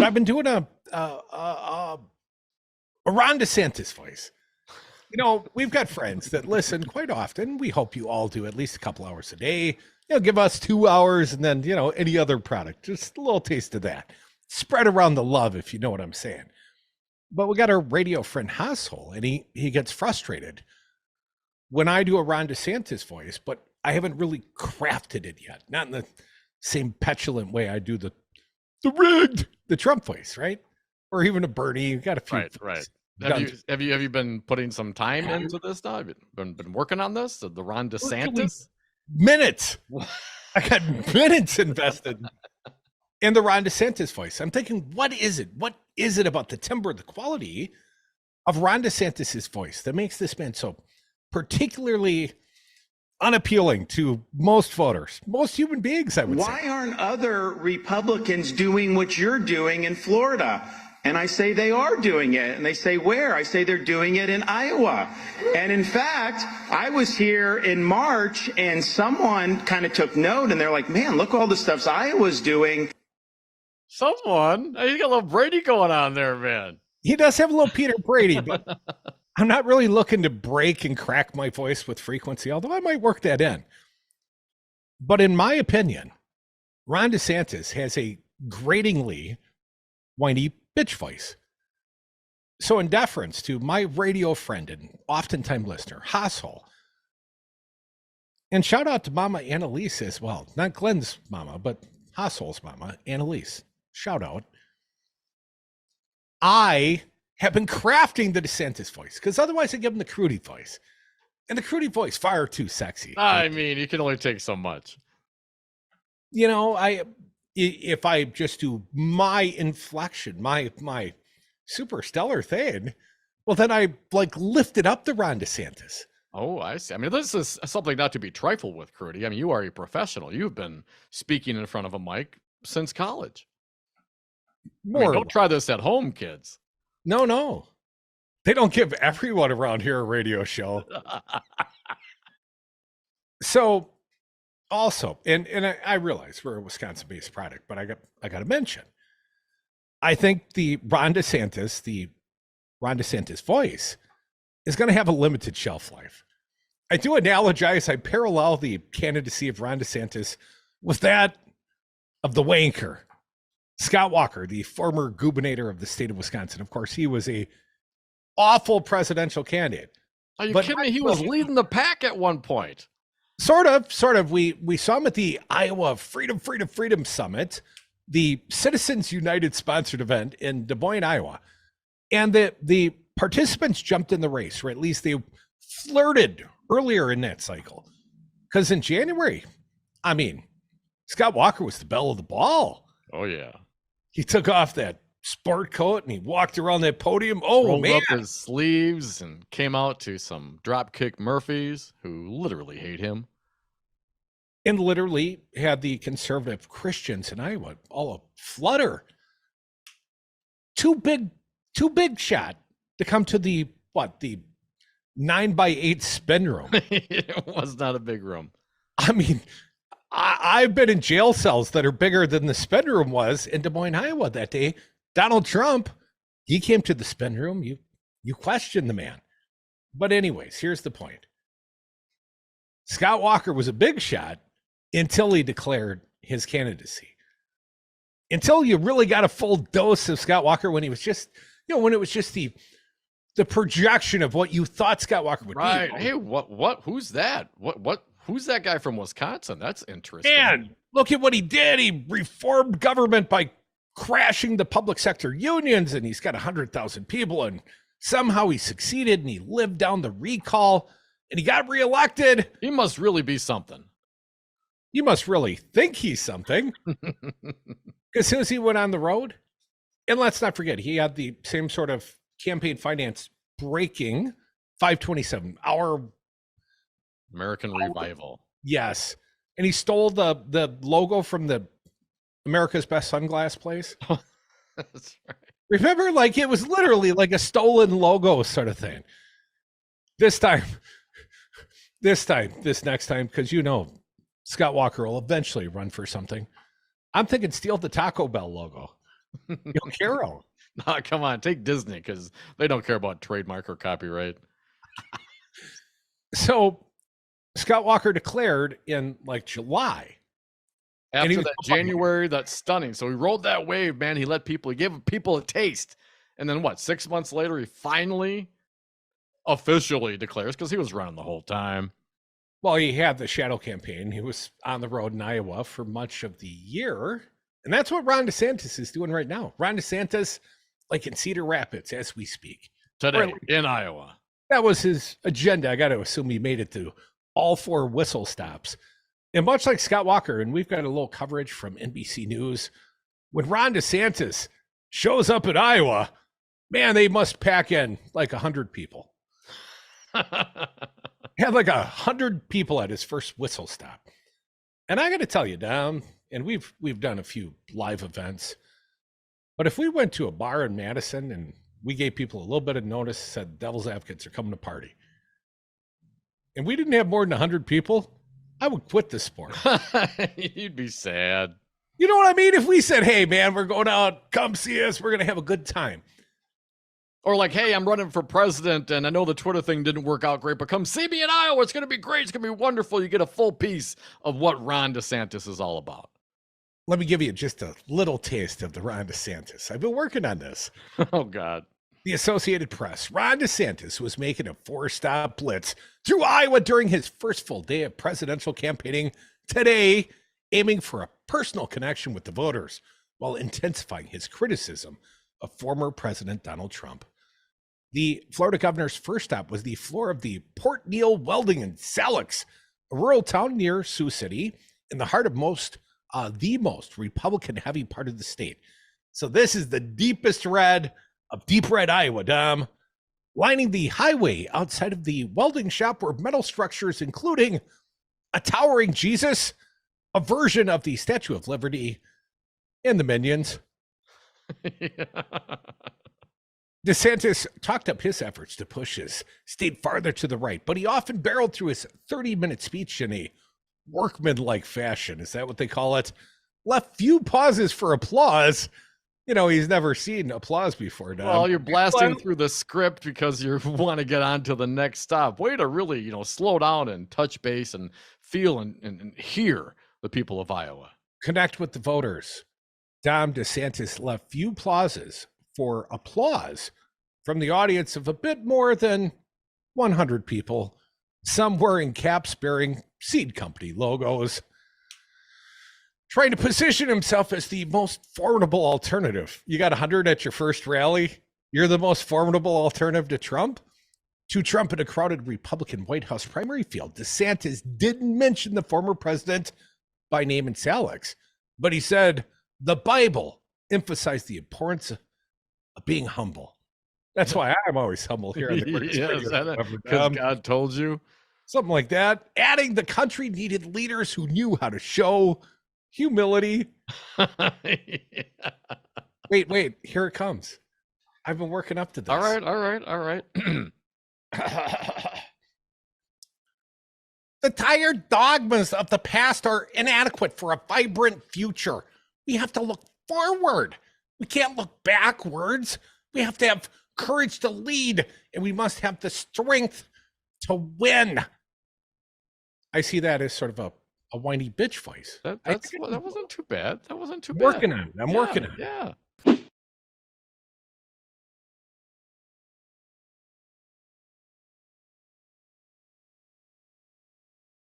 But I've been doing a Ron DeSantis voice. You know, we've got friends that listen quite often. We hope you all do at least a couple hours a day. You know, give us 2 hours and then, you know, any other product. Just a little taste of that. Spread around the love, if you know what I'm saying. But we got our radio friend Hassel, and he gets frustrated when I do a Ron DeSantis voice, but I haven't really crafted it yet. Not in the same petulant way I do the Trump voice, right? Or even a Bernie. You got a few. Right. Have you been putting some time into this now? Have you been working on this? The Ron DeSantis? Minutes. I got minutes invested in the Ron DeSantis voice. I'm thinking, what is it? What is it about the timbre, the quality of Ron DeSantis's voice that makes this man so particularly unappealing to most voters, most human beings, I would say? Why aren't other Republicans doing what you're doing in Florida? And I say they are doing it. And they say, where? I say they're doing it in Iowa. And in fact, I was here in March and someone kind of took note and they're like, man, look all the stuff Iowa's doing. Someone? You got a little Brady going on there, man. He does have a little Peter Brady, but I'm not really looking to break and crack my voice with frequency, although I might work that in. But in my opinion, Ron DeSantis has a gratingly whiny bitch voice. So in deference to my radio friend and oftentimes listener, Hassel, and shout out to Mama Annalise as well. Not Glenn's mama, but Hassel's mama, Annalise. Shout out. I have been crafting the DeSantis voice because otherwise I give him the Crudy voice. And the Crudy voice, far too sexy. I mean, you can only take so much. You know, if I just do my inflection, my super stellar thing, well, then I like lifted up the Ron DeSantis. Oh, I see. I mean, this is something not to be trifled with, Crudy. I mean, you are a professional. You've been speaking in front of a mic since college. Don't try this at home, kids. No. They don't give everyone around here a radio show. So also, and I realize we're a Wisconsin-based product, but I got to mention, I think the Ron DeSantis voice is going to have a limited shelf life. I do analogize, I parallel the candidacy of Ron DeSantis with that of the wanker, Scott Walker, the former gubernator of the state of Wisconsin. Of course, he was a awful presidential candidate. Are you kidding me? He was leading the pack at one point. Sort of. We saw him at the Iowa Freedom Summit, the Citizens United sponsored event in Des Moines, Iowa. And the participants jumped in the race, or at least they flirted earlier in that cycle. Because in January, I mean, Scott Walker was the belle of the ball. Oh, yeah. He took off that sport coat and he walked around that podium. Oh, rolled man. Up his sleeves and came out to some Dropkick Murphys who literally hate him. And literally had the conservative Christians in Iowa all a flutter. Too big shot to come to the 9x8 spin room. It was not a big room. I mean, I've been in jail cells that are bigger than the spin room was in Des Moines, Iowa that day. Donald Trump, he came to the spin room. You question the man. But anyways, here's the point. Scott Walker was a big shot until he declared his candidacy. Until you really got a full dose of Scott Walker when he was just, when it was just the projection of what you thought Scott Walker would be. Right. Hey, what? Who's that? What? Who's that guy from Wisconsin? That's interesting. And look at what he did. He reformed government by crashing the public sector unions, and he's got 100,000 people, and somehow he succeeded, and he lived down the recall, and he got reelected. He must really be something. You must really think he's something. Because as soon as he went on the road, and let's not forget, he had the same sort of campaign finance breaking 527, our American Revival. Yes. And he stole the logo from the America's Best Sunglass place. That's right. Remember, like it was literally like a stolen logo sort of thing. This next time, because Scott Walker will eventually run for something. I'm thinking steal the Taco Bell logo. You'll Carol. Nah, come on, take Disney because they don't care about trademark or copyright. So Scott Walker declared in like July. After was that talking- January, that's stunning. So he rode that wave, man. He gave people a taste. And then what, 6 months later, he finally officially declares, because he was running the whole time. Well, he had the shadow campaign. He was on the road in Iowa for much of the year. And that's what Ron DeSantis is doing right now. Ron DeSantis, like in Cedar Rapids as we speak. Today in Iowa. That was his agenda. I got to assume he made it to all 4 whistle stops. And much like Scott Walker, and we've got a little coverage from NBC News, when Ron DeSantis shows up in Iowa, man, they must pack in like 100 people. He had like 100 people at his first whistle stop. And I got to tell you, Dom, and we've done a few live events, but if we went to a bar in Madison and we gave people a little bit of notice, said Devil's Advocates are coming to party, and we didn't have more than 100 people, I would quit this sport. You'd be sad. You know what I mean? If we said, hey, man, we're going out, come see us, we're going to have a good time. Or like, hey, I'm running for president, and I know the Twitter thing didn't work out great, but come see me in Iowa. It's going to be great. It's going to be wonderful. You get a full piece of what Ron DeSantis is all about. Let me give you just a little taste of the Ron DeSantis. I've been working on this. Oh, God. The Associated Press. Ron DeSantis was making a 4-stop blitz through Iowa during his first full day of presidential campaigning today, aiming for a personal connection with the voters while intensifying his criticism of former President Donald Trump. The Florida governor's first stop was the floor of the Port Neal Welding in Salix, a rural town near Sioux City in the heart of the most Republican-heavy part of the state. So this is the deepest red of deep red Iowa, Dom. Lining the highway outside of the welding shop were metal structures, including a towering Jesus, a version of the Statue of Liberty, and the Minions. DeSantis talked up his efforts to push his state farther to the right, but he often barreled through his 30-minute speech in a workmanlike fashion. Is that what they call it? Left few pauses for applause. You know, he's never seen applause before, Dom. Well, you're blasting through the script because you want to get on to the next stop. Way to really, slow down and touch base and feel and hear the people of Iowa. Connect with the voters. Dom DeSantis left few pauses for applause from the audience of a bit more than 100 people, some wearing caps bearing seed company logos, trying to position himself as the most formidable alternative. You got 100 at your first rally. You're the most formidable alternative to Trump? To Trump in a crowded Republican White House primary field, DeSantis didn't mention the former president by name in Salix, but he said the Bible emphasized the importance of being humble. That's why I'm always humble here. Because God told you? Something like that. Adding the country needed leaders who knew how to show humility. Wait, here it comes. I've been working up to this. All right. The tired dogmas of the past are inadequate for a vibrant future. We have to look forward. We can't look backwards. We have to have courage to lead, and we must have the strength to win. I see that as sort of a whiny bitch voice. That wasn't too bad. That wasn't too bad. I'm working on it. Yeah.